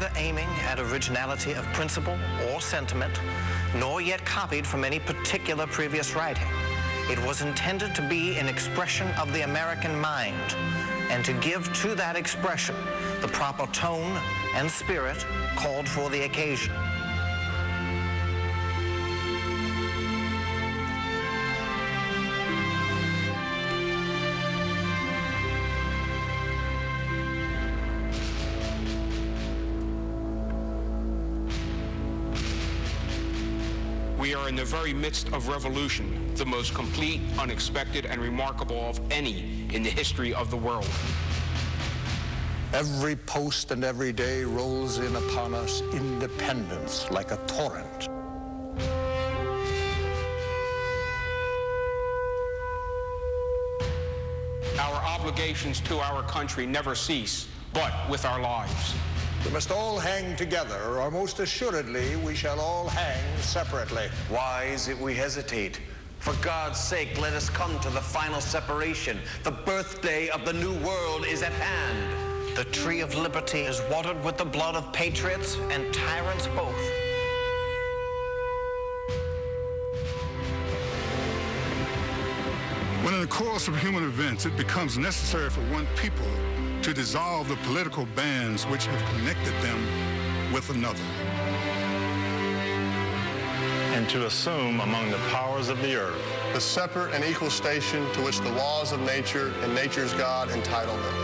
neither aiming at originality of principle or sentiment, nor yet copied from any particular previous writing. It was intended to be an expression of the American mind, and to give to that expression the proper tone and spirit called for the occasion. We are in the very midst of revolution, the most complete, unexpected, and remarkable of any in the history of the world. Every post and every day rolls in upon us independence like a torrent. Our obligations to our country never cease, but with our lives. We must all hang together, or most assuredly we shall all hang separately. Why is it we hesitate? For God's sake, let us come to the final separation. The birthday of the new world is at hand. The tree of liberty is watered with the blood of patriots and tyrants both. When in the course of human events it becomes necessary for one people to dissolve the political bands which have connected them with another, and to assume among the powers of the earth the separate and equal station to which the laws of nature and nature's God entitle them.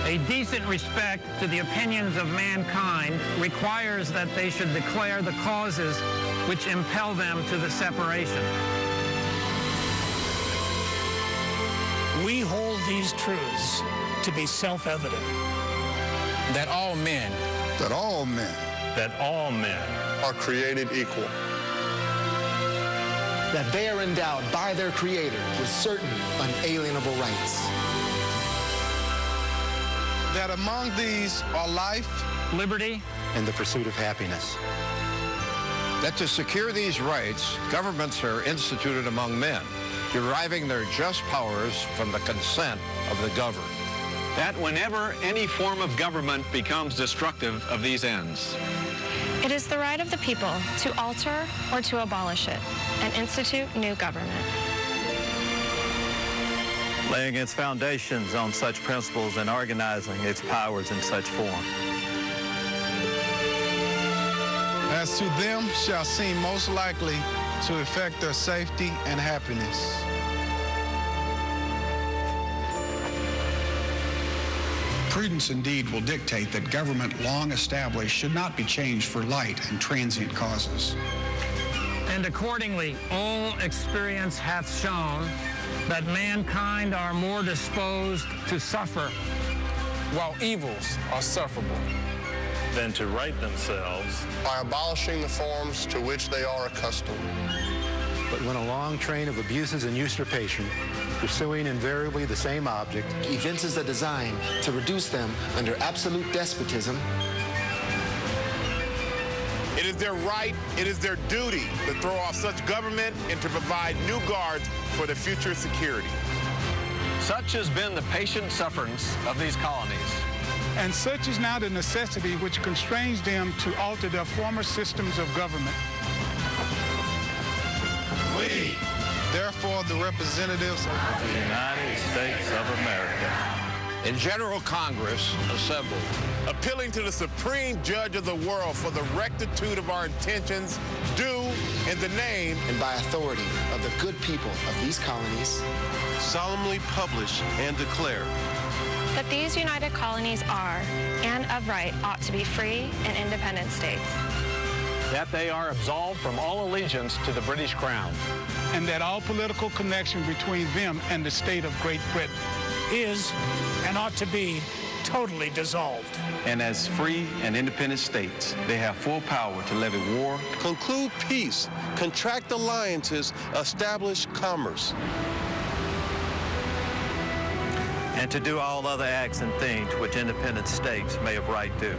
A decent respect to the opinions of mankind requires that they should declare the causes which impel them to the separation. We hold these truths to be self-evident. That all men are created equal. That they are endowed by their Creator with certain unalienable rights. That among these are life, liberty, and the pursuit of happiness. That to secure these rights, governments are instituted among men, deriving their just powers from the consent of the governed. That whenever any form of government becomes destructive of these ends, it is the right of the people to alter or to abolish it and institute new government. laying its foundations on such principles and organizing its powers in such form. As to them shall seem most likely to effect their safety and happiness. Prudence indeed will dictate that government long established should not be changed for light and transient causes. And accordingly, all experience hath shown that mankind are more disposed to suffer, while evils are sufferable, than to right themselves by abolishing the forms to which they are accustomed. But when a long train of abuses and usurpation, pursuing invariably the same object, evinces a design to reduce them under absolute despotism, it is their right, it is their duty to throw off such government and to provide new guards for the future security. Such has been the patient sufferance of these colonies. And such is now the necessity which constrains them to alter their former systems of government. We, therefore, the representatives of the United States of America, in General Congress assembled, appealing to the supreme judge of the world for the rectitude of our intentions, do in the name and by authority of the good people of these colonies, solemnly publish and declare that these united colonies are, and of right, ought to be free and independent states. That they are absolved from all allegiance to the British Crown. And that all political connection between them and the state of Great Britain is and ought to be totally dissolved. And as free and independent states, they have full power to levy war, conclude peace, contract alliances, establish commerce, and to do all other acts and things which independent states may of right do.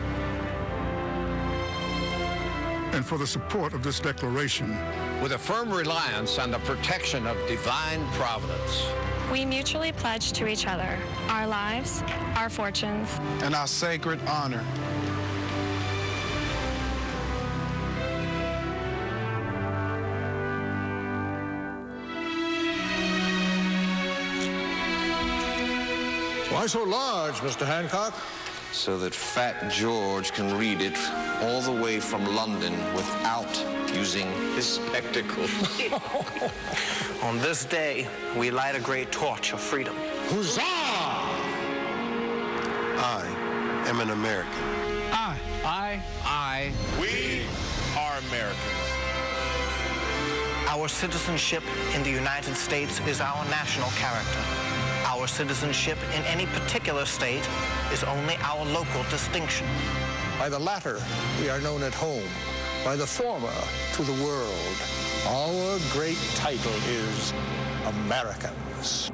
And for the support of this declaration, with a firm reliance on the protection of divine providence, we mutually pledge to each other our lives, our fortunes, and our sacred honor. Why so large, Mr. Hancock? So that Fat George can read it all the way from London without using his spectacles. On this day, we light a great torch of freedom. Huzzah! I am an American. We are Americans. Our citizenship in the United States is our national character. Our citizenship in any particular state is only our local distinction. By the latter, we are known at home. By the former, to the world. Our great title is Americans.